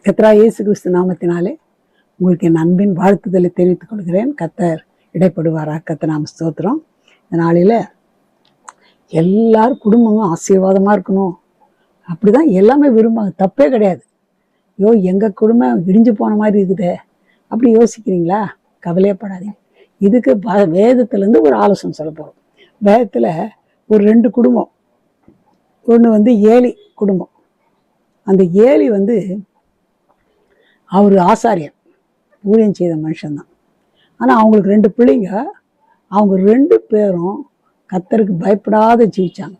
கர்த்தராகிய இயேசு கிறிஸ்து நாமத்தினாலே உங்களுக்கு என் அன்பின் வாழ்த்துதலை தெரிவித்துக் கொள்கிறேன். கர்த்தர் இடைப்படுவாரா? கர்த்தர் நாம ஸ்தோத்திரம். இந்த நாளில் எல்லாரும் குடும்பமும் ஆசீர்வாதமாக இருக்கணும், அப்படிதான் எல்லாமே விரும்பாங்க, தப்பே கிடையாது. ஐயோ எங்கள் குடும்பம் இடிஞ்சு போன மாதிரி இருக்குதே அப்படி யோசிக்கிறீங்களா? கவலையப்படாதீங்க. இதுக்கு வேதத்துலேருந்து ஒரு ஆலோசனை சொல்ல போகிறோம். வேதத்தில் ஒரு 2 குடும்பம். ஒன்று ஏலி குடும்பம். அந்த ஏலி அவர் ஆசாரியர், ஊழியம் செய்த மனுஷன்தான். ஆனால் அவங்களுக்கு 2 பிள்ளைங்க. அவங்க 2 பேரும் கர்த்தருக்கு பயப்படாத ஜீவிச்சாங்க,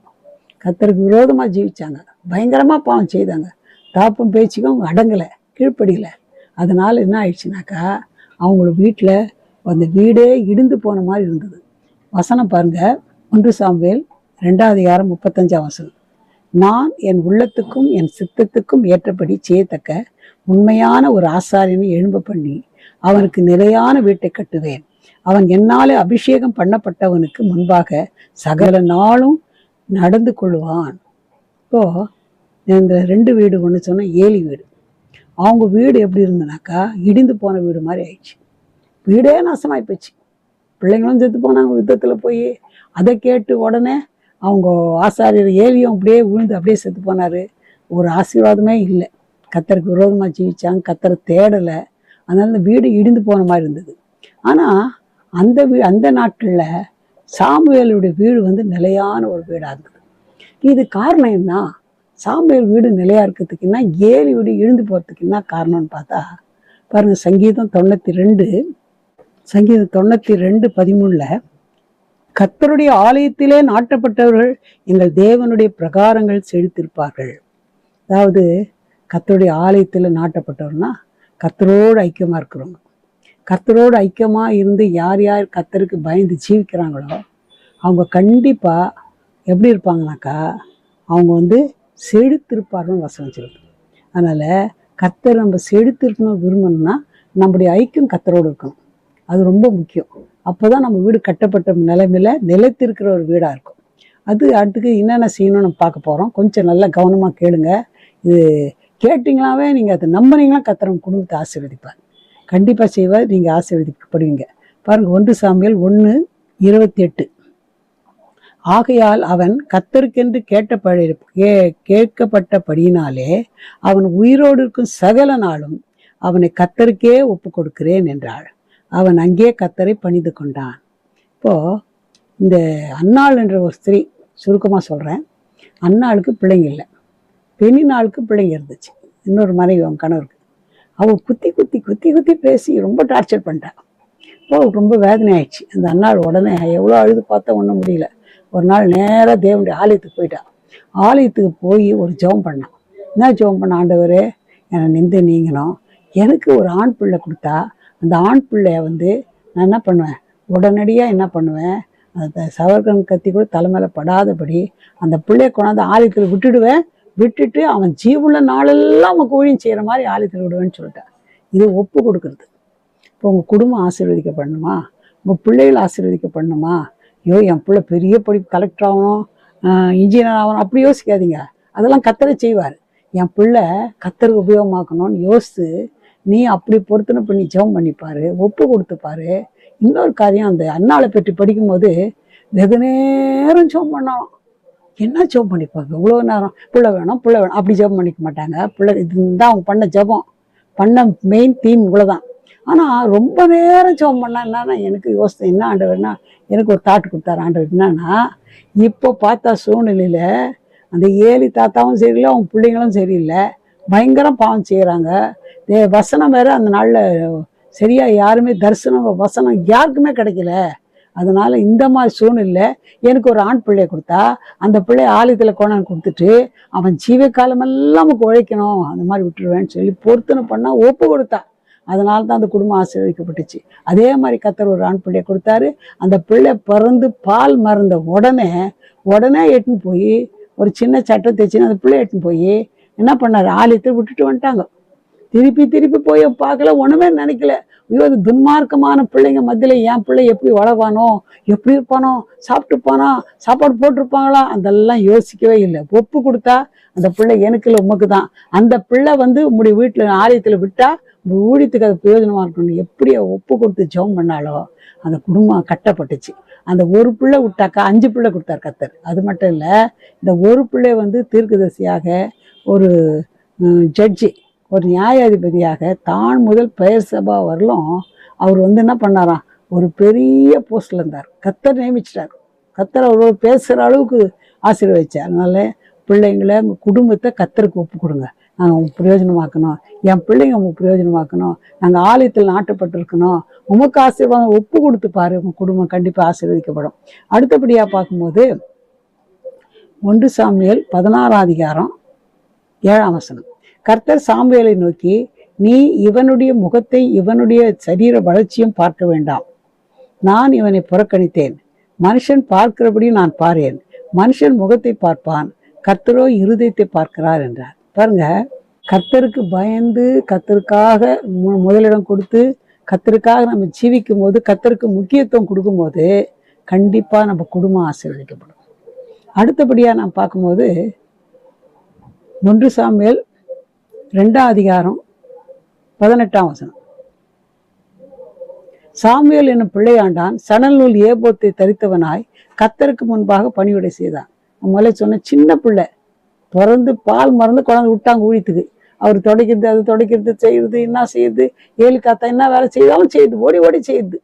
கர்த்தருக்கு விரோதமாக ஜீவிச்சாங்க, பயங்கரமாக பாவம் செய்தாங்க. தாப்பும் பேச்சுக்கும் அவங்க அடங்கலை, கீழ்ப்படியலை. அதனால் என்ன ஆயிடுச்சுனாக்கா, அவங்கள வீட்டில் அந்த வீடே இடிந்து போன மாதிரி இருந்தது. வசனம் பாருங்க, 1 சாமுவேல் 2:35. நான் என் உள்ளத்துக்கும் என் சித்தத்துக்கும் ஏற்றபடி செய்யத்தக்க உண்மையான ஒரு ஆசாரியனை எழும்ப பண்ணி அவனுக்கு நிலையான வீட்டை கட்டுவேன். அவன் என்னாலே அபிஷேகம் பண்ணப்பட்டவனுக்கு முன்பாக சகல நாளும் நடந்து கொள்வான். இப்போ இந்த 2 வீடு, ஒன்று சொன்ன ஏலி வீடு. அவங்க வீடு எப்படி இருந்ததுனாக்கா, இடிந்து போன வீடு மாதிரி ஆயிடுச்சு. வீடே நாசமாகி போச்சு. பிள்ளைங்களும் செத்து போனாங்க யுத்தத்தில் போய். அதை கேட்டு உடனே அவங்க ஆசாரியர் ஏலியும் அப்படியே விழுந்து அப்படியே செத்து போனார். ஒரு ஆசீர்வாதமே இல்லை. கர்த்தருக்கு விரோதமாக ஜீவிச்சாங்க, கர்த்தரை தேடலை. அதனால இந்த வீடு இடிந்து போன மாதிரி இருந்தது. ஆனால் அந்த நாட்களில் சாமுவேலுடைய வீடு நிலையான ஒரு வீடாக இருந்தது. இது காரணம் என்ன? சாமுவேல் வீடு நிலையாக இருக்கிறதுக்குன்னா ஏலி வீடு இடிந்து போகிறதுக்கு என்ன காரணம்னு பார்த்தா பாருங்க, சங்கீதம் 92:13 கர்த்தருடைய ஆலயத்திலே நாட்டப்பட்டவர்கள் எங்கள் தேவனுடைய பிரகாரங்கள் செழித்திருப்பார்கள். அதாவது கர்த்தருடைய ஆலயத்தில் நாட்டப்பட்டவர்னா கர்த்தரோடு ஐக்கியமாக இருக்கிறவங்க. கர்த்தரோடு ஐக்கியமாக இருந்து யார் யார் கர்த்தருக்கு பயந்து ஜீவிக்கிறாங்களோ அவங்க கண்டிப்பாக எப்படி இருப்பாங்கனாக்கா, அவங்க செழித்திருப்பார்கள்னு வசனம் சொல்லுது. அதனால் கர்த்தர் நம்ம செழித்திருக்கணும் விரும்பணும்னா நம்முடைய ஐக்கியம் கர்த்தரோடு இருக்கணும். அது ரொம்ப முக்கியம். அப்போ தான் நம்ம வீடு கட்டப்பட்ட நிலைமையில நிலைத்திருக்கிற ஒரு வீடாக இருக்கும். அது அடுத்துக்கு என்னென்ன செய்யணும்னு நம்ம பார்க்க போகிறோம். கொஞ்சம் நல்லா கவனமாக கேளுங்க. இது கேட்டிங்களாவே நீங்கள் அதை நம்பினீங்களா கர்த்தர் உங்கள் குடும்பத்தை ஆசீர்வதிப்பார். கண்டிப்பாக செய்வார், நீங்கள் ஆசீர்வதிக்கப்படுவீங்க. பாருங்கள், 1 சாமுவேல் 1:28. ஆகையால் அவன் கர்த்தருக்கென்று கேட்கப்பட்டபடியினாலே அவன் உயிரோடு இருக்கும் சகல நாளும் அவனை கர்த்தருக்கே ஒப்பு கொடுக்கிறேன் என்றாள். அவன் அங்கே கர்த்தரை பணிந்து கொண்டான். இப்போது இந்த அன்னாள் என்ற ஒரு ஸ்திரீ, சுருக்கமாக சொல்கிறேன், அன்னாளுக்கு பிள்ளைங்க இல்லை, பெண்ணினாளுக்கு பிள்ளைங்க இருந்துச்சு. இன்னொரு மனைவி அவன் கணவருக்கு. அவள் குத்தி குத்தி குத்தி குத்தி பேசி ரொம்ப டார்ச்சர் பண்ணிட்டான். இப்போ ரொம்ப வேதனை ஆயிடுச்சு. அந்த அன்னாள் உடனே எவ்வளோ அழுது பார்த்தா ஒன்றும் முடியல. ஒரு நாள் நேராக தேவனுடைய ஆலயத்துக்கு போயிட்டான். ஆலயத்துக்கு போய் ஒரு ஜெபம் பண்ணான். என்ன ஜெபம் பண்ண? ஆண்டவரே, என்னை நிந்தை நீங்கணும், எனக்கு ஒரு ஆண் பிள்ளை கொடுத்தா அந்த ஆண் பிள்ளைய நான் என்ன பண்ணுவேன், உடனடியாக என்ன பண்ணுவேன், அந்த சவர்கன் கத்தி கூட தலைமையில படாதபடி அந்த பிள்ளைய கொண்டாந்து ஆலயத்தில் விட்டுடுவேன். விட்டுட்டு அவன் ஜீவுள்ள நாளெல்லாம் அவன் ஊழியம் செய்கிற மாதிரி ஆலயத்தில் விடுவேன்னு சொல்லிட்டேன். இது ஒப்பு கொடுக்குறது. இப்போ உங்கள் குடும்பம் ஆசீர்வதிக்கப்படணுமா, உங்கள் பிள்ளைகள் ஆசீர்வதிக்கப்படணுமா? ஐயோ என் பிள்ளை பெரிய படிப்பு, கலெக்டர் ஆகணும், இன்ஜினியர் ஆகணும், அப்படி யோசிக்காதீங்க. அதெல்லாம் கர்த்தரை செய்வார். என் பிள்ளை கர்த்தருக்கு உபயோகமாக்கணும்னு யோசித்து நீ அப்படி பொருத்தனை பண்ணி ஜெபம் பண்ணிப்பாரு, ஒப்பு கொடுத்துப்பாரு. இன்னொரு காரியம், அந்த அன்னாளை பற்றி படிக்கும்போது வெகு நேரம் ஜெபம் பண்ணாலும் என்ன ஜெபம் பண்ணிப்பாங்க, இவ்வளோ நேரம் பிள்ளை வேணும் பிள்ளை வேணும் அப்படி ஜெபம் பண்ணிக்க மாட்டாங்க. பிள்ளை இதுதான் அவங்க பண்ண ஜெபம், பண்ண மெயின் தீம் இவ்வளோதான். ஆனால் ரொம்ப நேரம் ஜெபம் பண்ணால் என்னன்னா, எனக்கு யோசித்தேன், என்ன ஆண்டவர்னா எனக்கு ஒரு தாட்டு கொடுத்தாரு ஆண்டவர். என்னன்னா, இப்போ பார்த்தா சூழ்நிலையில் அந்த ஏலி தாத்தாவும் சரியில்லை, அவங்க பிள்ளைங்களும் சரியில்லை, பயங்கரம் பாவம் செய்கிறாங்க. வசனம் வேறு அந்த நாளில் சரியாக யாருமே தரிசனம் வசனம் யாருக்குமே கிடைக்கல. அதனால் இந்த மாதிரி சூழ்நிலை எனக்கு ஒரு ஆண் பிள்ளையை கொடுத்தா அந்த பிள்ளைய ஆலயத்தில் கொண்டாந்து கொடுத்துட்டு அவன் ஜீவ காலமெல்லாம் நமக்கு உழைக்கணும், அந்த மாதிரி விட்டுருவேன்னு சொல்லி பொருத்தனை பண்ணால் ஒப்பு கொடுத்தா. அதனால தான் அந்த குடும்பம் ஆசீர்வதிக்கப்பட்டுச்சு. அதே மாதிரி கர்த்தர் ஒரு ஆண் பிள்ளையை கொடுத்தாரு. அந்த பிள்ளை பிறந்து பால் மறந்த உடனே எட்டுன்னு போய் ஒரு சின்ன சட்டை தைச்சின்னு அந்த பிள்ளை எட்டுன்னு போய் என்ன பண்ணார், ஆலயத்தை விட்டுட்டு வந்துட்டாங்க. திருப்பி போய் பார்க்கல, ஒன்றுமே நினைக்கல. ஐயோ அது துன்மார்க்கமான பிள்ளைங்க மத்தியில என் பிள்ளை எப்படி வளர்வானோ, எப்படி இருப்பானோ, சாப்பிட்டுப்பானோ, சாப்பாடு போட்டிருப்பாங்களா, அதெல்லாம் யோசிக்கவே இல்லை. ஒப்பு கொடுத்தா அந்த பிள்ளை எனக்கு இல்லை உமக்கு தான். அந்த பிள்ளை உங்களுடைய வீட்டுல ஆலயத்துல விட்டா ஊழியத்துக்கு அது பிரயோஜனமா இருக்கணும். எப்படி ஒப்பு கொடுத்து ஜெபம் பண்ணாலோ அந்த குடும்பம் கட்டப்பட்டுச்சு. அந்த ஒரு பிள்ளை விட்டாக்கா 5 பிள்ளை கொடுத்தார் கர்த்தர். அது மட்டும் இல்ல, இந்த ஒரு பிள்ளை தீர்க்கதரிசியாக, ஒரு ஜட்ஜி, ஒரு நியாயாதிபதியாக தான் முதல் பெயர் சபா வரலும் அவர் என்ன பண்ணாராம், ஒரு பெரிய போஸ்ட்ல இருந்தார். கர்த்தர் நியமிச்சிட்டார். கர்த்தர் அவரோட பேசுற அளவுக்கு ஆசீர்வதிச்சார். அதனால பிள்ளைங்களை உங்க குடும்பத்தை கர்த்தருக்கு ஒப்பு கொடுங்க. நாங்கள் உங்க பிரயோஜனமாக்கணும், என் பிள்ளைங்க உங்க பிரயோஜனமாக்கணும், நாங்கள் ஆலயத்தில் நாட்டப்பட்டிருக்கணும், உமக்கு ஆசீர்வாதம் ஒப்பு கொடுத்து பாரு, உங்க குடும்பம் கண்டிப்பாக ஆசீர்வதிக்கப்படும். அடுத்தபடியாக பார்க்கும்போது 1 சாமுவேல் 16ஆம் அதிகாரம் 7ஆம் வசனம். கர்த்தர் சாமுவேலை நோக்கி, நீ இவனுடைய முகத்தை இவனுடைய சரீர வளர்ச்சியும் பார்க்க வேண்டாம். நான் இவனை புறக்கணித்தேன். மனுஷன் பார்க்கிறபடி நான் பாரேன். மனுஷன் முகத்தை பார்ப்பான், கர்த்தரோ இருதயத்தை பார்க்கிறார் என்றார். பாருங்க, கர்த்தருக்கு பயந்து கர்த்தருக்காக முதலிடம் கொடுத்து கர்த்தருக்காக நம்ம ஜீவிக்கும் போது, கர்த்தருக்கு முக்கியத்துவம் கொடுக்கும் போது கண்டிப்பா நம்ம குடும்பம் ஆசீர்வதிக்கப்படும். அடுத்தபடியா நாம் பார்க்கும்போது 1 சாமுவேல் 2ஆம் அதிகாரம் 18ஆம் வசனம். சாமுவேல் என்னும் பிள்ளையாண்டான் சணல் நூல் ஏபோத்தை தரித்தவனாய் கர்த்தருக்கு முன்பாக பணிவிடை செய்தான். முதல்ல சொன்ன சின்ன பிள்ளை பிறந்து பால் மறந்து குழந்தை விட்டாங்க ஊழியத்துக்கு. அவர் துடைக்கிறது, அது துடைக்கிறது, செய்யறது, என்ன செய்யுது, ஏழு காத்தா என்ன வேலை செய்தாலும் செய்யுது, ஓடி ஓடி செய்யுது.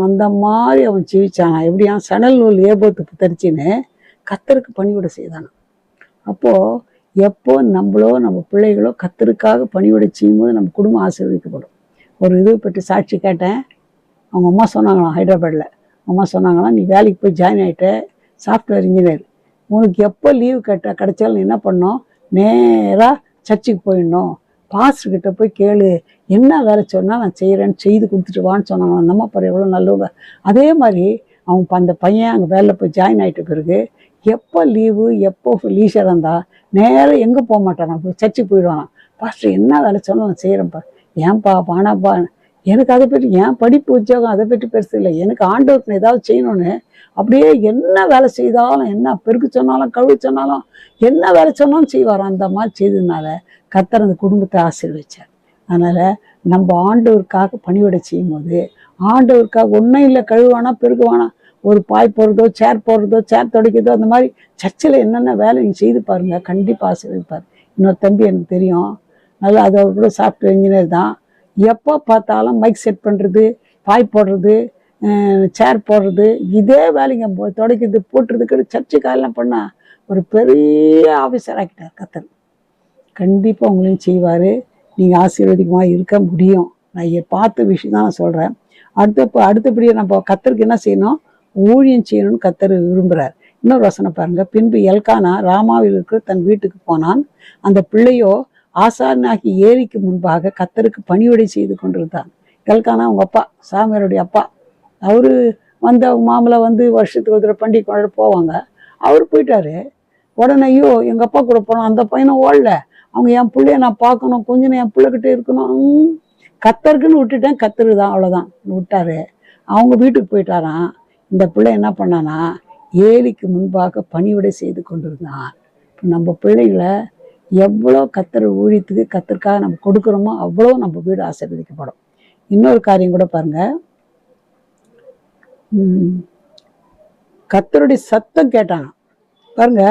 அந்த மாதிரி அவன் ஜீவிச்சானா. எப்படியா சணல் நூல் ஏபோத்து தரிச்சின்னு கர்த்தருக்கு பணிவிடை செய்தானா. அப்போ எப்போ நம்மளோ நம்ம பிள்ளைகளோ கர்த்தருக்காக பணிவிடை செய்யும் போது நம்ம குடும்பம் ஆசீர்வதிக்கப்படும். ஒரு இது பற்றி சாட்சி கேட்டேன். அவங்க அம்மா சொன்னாங்களாம், ஹைதராபாத்ல அம்மா சொன்னாங்களாம், நீ வேலைக்கு போய் ஜாயின் ஆகிட்ட, சாஃப்ட்வேர் இன்ஜினியர், உனக்கு எப்போ லீவு கிடைச்சாலும் நீ என்ன பண்ணோம், நேராக சர்ச்சுக்கு போயிடணும், பாஸ்டர்கிட்ட போய் கேளு, என்ன வேலை சொன்னால் நான் செய்கிறேன்னு செய்து கொடுத்துட்டு வான்னு சொன்னாங்க. அந்த அம்மா பாரு எவ்வளோ நல்லவங்க. அதே மாதிரி அவங்க அந்த பையன் அங்கே வேலையில் போய் ஜாயின் ஆகிட்ட பிறகு எப்போ லீவு, எப்போ லீஷர் இருந்தால் நேராக எங்கே போக மாட்டான், சர்ச்சுக்கு போயிடுவானா. பாஸ்டர் என்ன வேலை சொன்னால் நான் செய்கிறேன்ப்பா, ஏன்பா பானாப்பா, எனக்கு அதை பற்றி ஏன் படிப்பு உத்தியோகம் அதை பற்றி பெருசு இல்லை, எனக்கு ஆண்டவருக்கு ஏதாவது செய்யணும்னு அப்படியே என்ன வேலை செய்தாலும், என்ன பெருக்கு சொன்னாலும் கழுவு சொன்னாலும் என்ன வேலை சொன்னாலும் செய்வாராம். அந்த மாதிரி செய்ததுனால கர்த்தர் அந்த குடும்பத்தை ஆசீர்வதிச்சார். அதனால நம்ம ஆண்டவருக்காக பணிவிடை செய்யும் போது, ஆண்டவருக்காக ஒன்றும் இல்லை, கழுவானா பெருக்குவானா, ஒரு பாய் போடுறதோ, சேர் போடுறதோ, சேர் துடைக்கிறதோ, அந்த மாதிரி சர்ச்சில் என்னென்ன வேலை நீங்கள் செய்து பாருங்க, கண்டிப்பாக ஆசீர்வதிப்பார். இன்னொரு தம்பி எனக்கு தெரியும், நல்லா அது அவர் கூட சாஃப்ட்வேர் இன்ஜினியர் தான். எப்போ பார்த்தாலும் மைக் செட் பண்ணுறது, பாய் போடுறது, சேர் போடுறது, இதே வேலைங்க துடைக்கிறது போட்டுறதுக்கு சர்ச்சுக்காரெல்லாம் பண்ணால் ஒரு பெரிய ஆஃபீஸர் ஆக்கிட்டார் கர்த்தர். கண்டிப்பாக உங்களையும் செய்வார். நீங்கள் ஆசீர்வாதமாக இருக்க முடியும். நான் பார்த்த விஷயம் தான் நான் சொல்கிறேன். அடுத்தபடியாக நம்ம கர்த்தருக்கு என்ன செய்யணும், ஊழியம் செய்யணும்னு கர்த்தர் விரும்புகிறார். இன்னொரு வசனம் பாருங்க. பின்பு எல்கானா ராமாவில் இருக்கிற தன் வீட்டுக்கு போனான். அந்த பிள்ளையோ ஆசாரனாகி ஏரிக்கு முன்பாக கர்த்தருக்கு பணிவிடை செய்து கொண்டிருந்தான். எல்கானா அவங்க அப்பா, சாமியாருடைய அப்பா. அவரு அவங்க மாமலை வருஷத்துக்கு ஒரு தடவை பண்டிகை கொண்டாட போவாங்க. அவர் போயிட்டாரு. உடனே ஐயோ எங்கள் அப்பா கூட போனோம், அந்த பையனும் ஓடல, அவங்க என் பிள்ளைய நான் பார்க்கணும், கொஞ்சம் என் பிள்ளைகிட்ட இருக்கணும், கர்த்தருக்குன்னு விட்டுட்டேன், கர்த்தரு தான், அவ்வளோதான் விட்டாரு. அவங்க வீட்டுக்கு போயிட்டாராம். இந்த பிள்ளை என்ன பண்ணானா, ஏலிக்கு முன்பாக பணிவிடை செய்து கொண்டிருந்தான். நம்ம பிள்ளைகளை எவ்வளோ கர்த்தர் ஊழியத்துக்கு கர்த்தருக்காக நம்ம கொடுக்குறோமோ அவ்வளோ நம்ம வீடு ஆசீர்வதிக்கப்படும். இன்னொரு காரியம் கூட பாருங்க, கர்த்தருடைய சத்தம் கேட்டானா பாருங்க.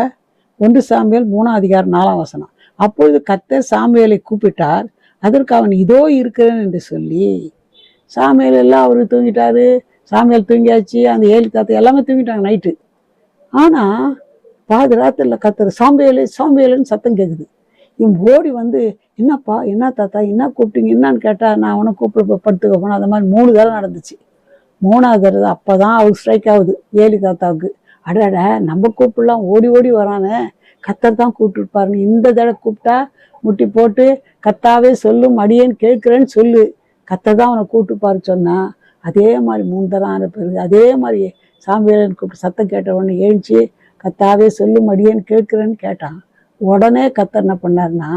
1 சாமுவேல் 3ஆம் அதிகாரம் 4ஆம் வசனம். அப்பொழுது கர்த்தர் சாமுவேலை கூப்பிட்டார். அதற்கு அவன் இதோ இருக்கிறேன் என்று சொல்லி. சாமுவேல் எல்லாம் அவரு தூங்கிட்டாரு, சாமுவேல் தூங்கியாச்சு, அந்த ஏலி தாத்தா எல்லாமே தூங்கிட்டாங்க நைட்டு. ஆனா பாதி ராத்திரில கர்த்தர் சாமுவேலுன்னு சத்தம் கேட்குது. இவன் ஓடி என்னப்பா, என்ன தாத்தா, என்ன கூப்பிட்டீங்க, என்னான்னு கேட்டா, நான் அவனை கூப்பிட படுத்துக்க போனேன். அந்த மாதிரி 3 தடவை நடந்துச்சு. 3ஆவது தடவை அப்பதான் அவருக்கு ஸ்ட்ரைக் ஆகுது ஏலி தாத்தாவுக்கு. அடட நம்ம கூப்பிடலாம், ஓடி ஓடி வரானே, கர்த்தர் தான் கூப்பிட்டுருப்பாருன்னு இந்த தடவை கூப்பிட்டா முட்டி போட்டு கர்த்தாவே சொல்லும் அடியேன்னு கேட்குறேன்னு சொல்லு, கர்த்தர் தான் அவனை கூப்பிட்டுப்பாரு சொன்னா. அதே மாதிரி 3 தடவை ஆன பிறகு அதே மாதிரி சாமுவேலன் கூப்பிட்டு சத்தம் கேட்ட உடனே எழுந்துச்சு, கர்த்தாவே சொல்லும் அடியேன்னு கேட்குறேன்னு கேட்டான். உடனே கர்த்தர் என்ன பண்ணாருன்னா,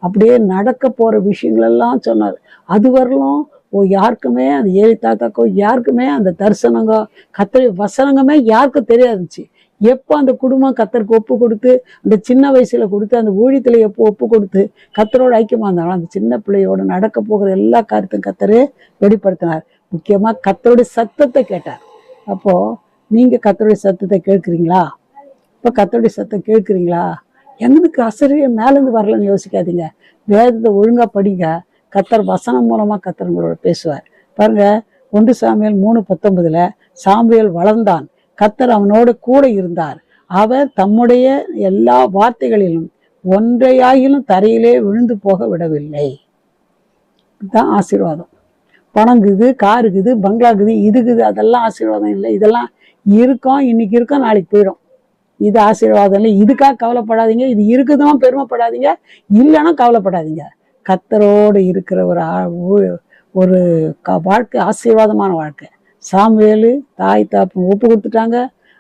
அப்படியே நடக்க போற விஷயங்களெல்லாம் சொன்னார். அது வரலும் யாருக்குமே அந்த ஏழி தாத்தாக்கோ யாருக்குமே அந்த தரிசனங்கோ கர்த்தருடைய வசனங்கமே யாருக்கும் தெரியாதுச்சு. எப்போ அந்த குடும்பம் கர்த்தருக்கு ஒப்பு கொடுத்து அந்த சின்ன வயசுல கொடுத்து அந்த ஊழியத்துல எப்போ ஒப்பு கொடுத்து கர்த்தரோட ஐக்கியமா இருந்தாலும் அந்த சின்ன பிள்ளையோட நடக்க போகிற எல்லா காரியத்தையும் கர்த்தரே வெளிப்படுத்தினார். முக்கியமா கர்த்தருடைய சத்தத்தை கேட்டார். அப்போ நீங்க கர்த்தருடைய சத்தத்தை கேட்குறீங்களா? இப்போ கர்த்தருடைய சத்தம் கேட்குறீங்களா? எங்களுக்கு ஆசிரியர் மேலேருந்து வரலன்னு யோசிக்காதீங்க. வேதத்தை ஒழுங்கா படிங்க. கர்த்தர் வசனம் மூலமா கர்த்தர் உங்களோட பேசுவார். பாருங்க, 1 சாமுவேல் 3:19 சாமுவேல் வளர்ந்தான், கர்த்தர் அவனோடு கூட இருந்தார், அவர் தம்முடைய எல்லா வார்த்தைகளிலும் ஒன்றையாயிலும் தரையிலே விழுந்து போக விடவில்லை. இதுதான் ஆசீர்வாதம். பணங்குது, காருக்குது, பங்களாக்குது, இதுக்குது, அதெல்லாம் ஆசீர்வாதம் இல்லை. இதெல்லாம் இருக்கும், இன்னைக்கு இருக்கும், நாளைக்கு போயிடும். இது ஆசீர்வாதம் இல்லை. இதுக்காக கவலைப்படாதீங்க. இது இருக்குதுன்னா பெருமைப்படாதீங்க, இல்லைன்னா கவலைப்படாதீங்க. கர்த்தரோடு இருக்கிற ஒரு வாழ்க்கை ஆசீர்வாதமான வாழ்க்கை. சாமுவேலு தாய் தாப்பு ஒப்பு கொடுத்துட்டாங்க.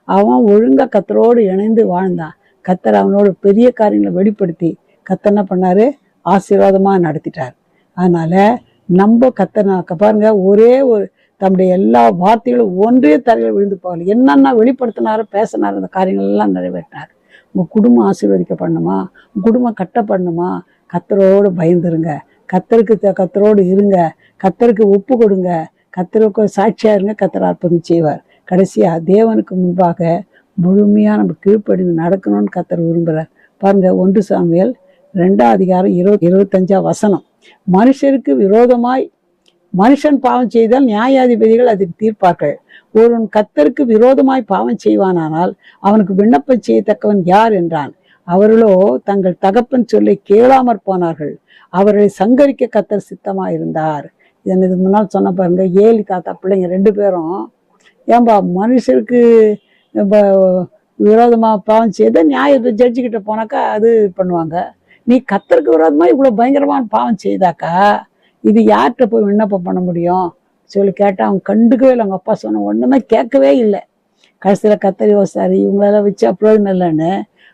அவன் ஒழுங்கா கர்த்தரோடு இணைந்து வாழ்ந்தான். கர்த்தர் அவனோட பெரிய காரியங்களை வெளிப்படுத்தி கர்த்தர் என்ன பண்ணாரு? ஆசீர்வாதமா நடத்திட்டார். அதனால நம்ம கர்த்தர் பாருங்க, ஒரே ஒரு தம்முடைய எல்லா வார்த்தைகளும் ஒன்றே தரையில் விழுந்து போகல. என்னென்ன வெளிப்படுத்தினாரோ பேசினார், அந்த காரியங்கள் எல்லாம் நிறைவேற்றினார். உங்க குடும்பம் ஆசீர்வதிக்கப்படணுமா? உங்க குடும்பம் கட்டப்படணுமா? கர்த்தரோடு பயந்துருங்க, கர்த்தரோடு இருங்க, கர்த்தருக்கு ஒப்பு கொடுங்க, கர்த்தருக்கு சாட்சியா இருங்க. கர்த்தர் அற்புதம் செய்வார். கடைசியா தேவனுக்கு முன்பாக முழுமையா நம்ம கீழ்ப்படிந்து நடக்கணும்னு கர்த்தர் விரும்புகிறார். பாருங்க, 1 சாமுவேல் 2:25 மனுஷருக்கு விரோதமாய் மனுஷன் பாவம் செய்தால் நியாயாதிபதிகள் அதற்கு தீர்ப்பார்கள். ஒருவன் கர்த்தருக்கு விரோதமாய் பாவம் செய்வானானால் அவனுக்கு விண்ணப்பம் செய்யத்தக்கவன் யார் என்றான். அவர்களோ தங்கள் தகப்பன் சொல்லை கேளாமற் போனார்கள், அவர்களை சங்கரிக்க கர்த்தர் சித்தமா இருந்தார். இதுக்கு முன்னால் சொன்ன பாருங்க, ஏலி தாத்தா பிள்ளைங்க 2 பேரும், ஏன்பா மனுஷருக்கு விரோதமா பாவம் செய்த நியாய ஜட்ஜிக்கிட்ட போனாக்கா அது பண்ணுவாங்க, நீ கர்த்தருக்கு விரோதமா இவ்வளவு பயங்கரமான பாவம் செய்தாக்கா இது யார்கிட்ட போய் விண்ணப்பம் பண்ண முடியும் சொல்லி கேட்டா அவங்க கண்டுக்கவே இல்லை. அவங்க அப்பா சொன்ன ஒண்ணுமே கேட்கவே இல்லை. கடைசியில கர்த்தர் யோசிச்சாரு, இவங்களெல்லாம் வச்சு பிரயோஜனம் இல்லைன்னு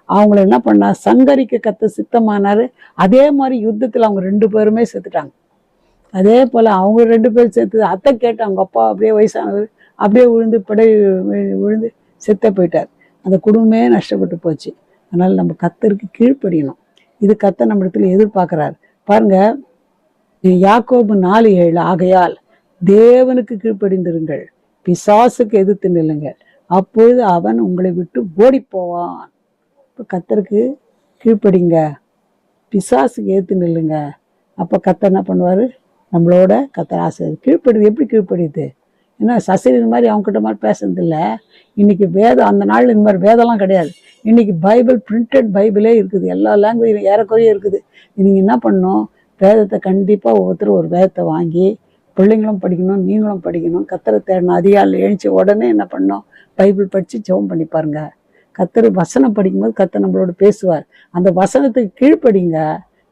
அவங்கள என்ன பண்ணா, சங்கரிக்க கர்த்தர் சித்தமானாரு. அதே மாதிரி யுத்தத்துல அவங்க 2 பேருமே செத்துட்டாங்க. அதே போல அவங்க 2 பேரும் செத்து அத்தை கேட்டு அவங்க அப்பா அப்படியே வயசானவர் அப்படியே விழுந்து செத்த போயிட்டார். அந்த குடும்பமே நஷ்டப்பட்டு போச்சு. அதனால நம்ம கர்த்தருக்கு கீழ்ப்படியணும். இது கர்த்தர் நம்ம இடத்துல எதிர்பார்க்கிறார். பாருங்க, யாக்கோபு 4:7 ஆகையால் தேவனுக்கு கீழ்ப்படிந்திருங்கள், பிசாசுக்கு எதிர்த்து நில்லுங்கள், அப்பொழுது அவன் உங்களை விட்டு ஓடி போவான். இப்போ கர்த்தருக்கு கீழ்ப்படிங்க, பிசாசுக்கு எதிர்த்து நில்லுங்க. அப்போ கர்த்தர் என்ன பண்ணுவாரு? நம்மளோட கர்த்தர் ஆசை. கீழ்ப்படிது எப்படி கீழ்ப்படியுது? ஏன்னா சசிரின் மாதிரி அவங்ககிட்ட மாதிரி பேசுறது இல்லை. இன்னைக்கு வேதம், அந்த நாள் இந்த மாதிரி வேதம்லாம் கிடையாது. இன்னைக்கு பைபிள், பிரிண்டட் பைபிளே இருக்குது, எல்லா லாங்குவேஜ் ஏறக்குறைய இருக்குது. நீங்கள் என்ன பண்ணணும்? வேதத்தை கண்டிப்பாக ஒவ்வொருத்தரும் ஒரு வேதத்தை வாங்கி பிள்ளைங்களும் படிக்கணும், நீங்களும் படிக்கணும். கர்த்தரை தேடணும். அதிகாலையில் எழுந்துச்சு உடனே என்ன பண்ணணும்? பைபிள் படித்து ஜெபம் பண்ணி பாருங்க. கர்த்தர் வசனம் படிக்கும்போது கர்த்தர் நம்மளோட பேசுவார். அந்த வசனத்துக்கு கீழ்ப்படிங்க,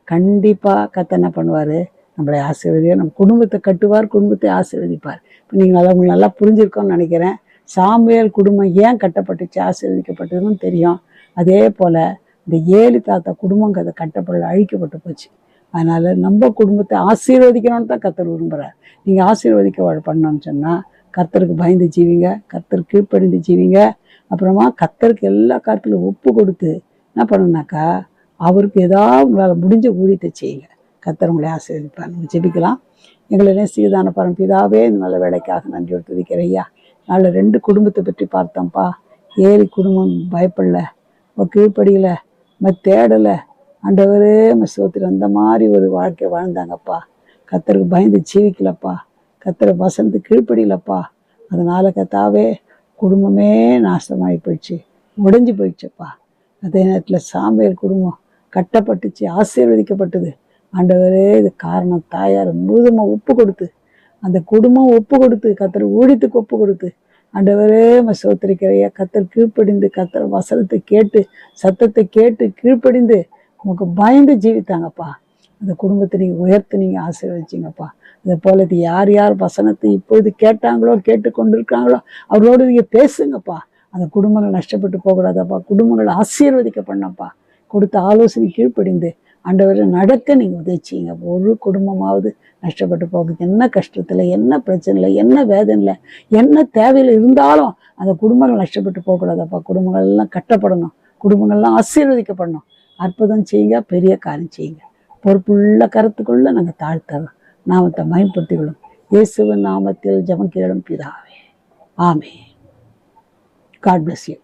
கண்டிப்பாக கர்த்தர் என்ன பண்ணுவார்? நம்மளை ஆசீர்வதிப்பார், நம்ம குடும்பத்தை கட்டுவார், குடும்பத்தை ஆசீர்வதிப்பார். இப்போ நீங்கள் அதை உங்களுக்கு நல்லா புரிஞ்சிருக்கோன்னு நினைக்கிறேன். சாமுவேல் குடும்பம் ஏன் கட்டப்பட்டுச்சு, ஆசீர்வதிக்கப்பட்டதுன்னு தெரியும். அதே போல் இந்த ஏலி தாத்தா குடும்பம் அதை கட்டப்பட அழிக்கப்பட்டு போச்சு. அதனால நம்ம குடும்பத்தை ஆசீர்வதிக்கணும்னு தான் கர்த்தர் விரும்புகிறார். நீங்கள் ஆசீர்வதிக்க பண்ணணும்னு சொன்னால் கர்த்தருக்கு பயந்து ஜீவிங்க, கர்த்தருக்கு கீழ்ப்படிந்து ஜீவிங்க. அப்புறமா கர்த்தருக்கு எல்லா காரியத்திலும் ஒப்பு கொடுத்து என்ன பண்ணுனாக்கா அவருக்கு ஏதாவது உங்களால் முடிஞ்ச ஊழியத்தை செய்யுங்க. கர்த்தர் உங்களை ஆசீர்வதிப்பார். நம்ம ஜெபிக்கலாம். எங்களை நேசிதான பரம்பிதாவே, இந்த நல்ல வேலைக்காக நன்றியோடு துதிக்கிறேன் ஐயா. நாளில் 2 குடும்பத்தை பற்றி பார்த்தோம்ப்பா. ஏறி குடும்பம் பயப்படல, கீழ்ப்படியலை, தேடலை, ஆண்டவரே சோத்திரம், அந்த மாதிரி ஒரு வாழ்க்கை வாழ்ந்தாங்கப்பா. கர்த்தருக்கு பயந்து ஜீவிக்கலப்பா, கர்த்தரை வசனத்துக்கு கீழ்ப்படியலப்பா. அதனால கர்த்தாவே குடும்பமே நாசமாகி போயிடுச்சு, உடைஞ்சு போயிடுச்சுப்பா. அதே நேரத்தில் சாமுவேல் குடும்பம் கட்டப்பட்டுச்சு, ஆசீர்வதிக்கப்பட்டது. ஆண்டவரே இது காரணம் தாயார் முழுதுமாக ஒப்பு கொடுத்து, அந்த குடும்பம் ஒப்பு கொடுத்து, கர்த்தர் ஊழியத்துக்கு ஒப்பு கொடுத்து, ஆண்டவரே சோத்திரிக்கிறையா, கர்த்தர் கீழ்ப்படிந்து, கர்த்தர் வசனத்தை கேட்டு, சத்தத்தை கேட்டு கீழ்ப்படிந்து உங்களுக்கு பயந்து ஜீவித்தாங்கப்பா. அந்த குடும்பத்தை நீங்கள் உயர்த்து, நீங்கள் ஆசீர்வதிச்சிங்கப்பா. அதே போல இது யார் யார் வசனத்தை இப்பொழுது கேட்டாங்களோ, கேட்டு கொண்டு இருக்காங்களோ அவரோடு நீங்கள் பேசுங்கப்பா. அந்த குடும்பங்கள் நஷ்டப்பட்டு போகக்கூடாதப்பா, குடும்பங்கள் ஆசீர்வதிக்கப்படணும்ப்பா. கொடுத்த ஆலோசனை கீழ்ப்படிந்து ஆண்டவரை நடக்க நீங்கள் உதவி செய்யுங்க. ஒரு குடும்பமாவது நஷ்டப்பட்டு போகுது, என்ன கஷ்டத்தில், என்ன பிரச்சனையில், என்ன வேதனையில், என்ன தேவையில் இருந்தாலும் அந்த குடும்பங்கள் நஷ்டப்பட்டு போகக்கூடாதப்பா. குடும்பங்கள் எல்லாம் கட்டப்படணும், குடும்பங்கள்லாம் ஆசீர்வதிக்கப்படணும். அற்புதம் செய்யுங்க, பெரிய காரியம் செய்யுங்க. பொறுப்புள்ள கருத்துக்குள்ள நாங்கள் தாழ்த்தறோம். நாமத்தை மயப்படுத்திக்கொள்ளும் இயேசுவின் நாமத்தில் ஜெபம் கேளும் பிதாவே, ஆமென். God bless you.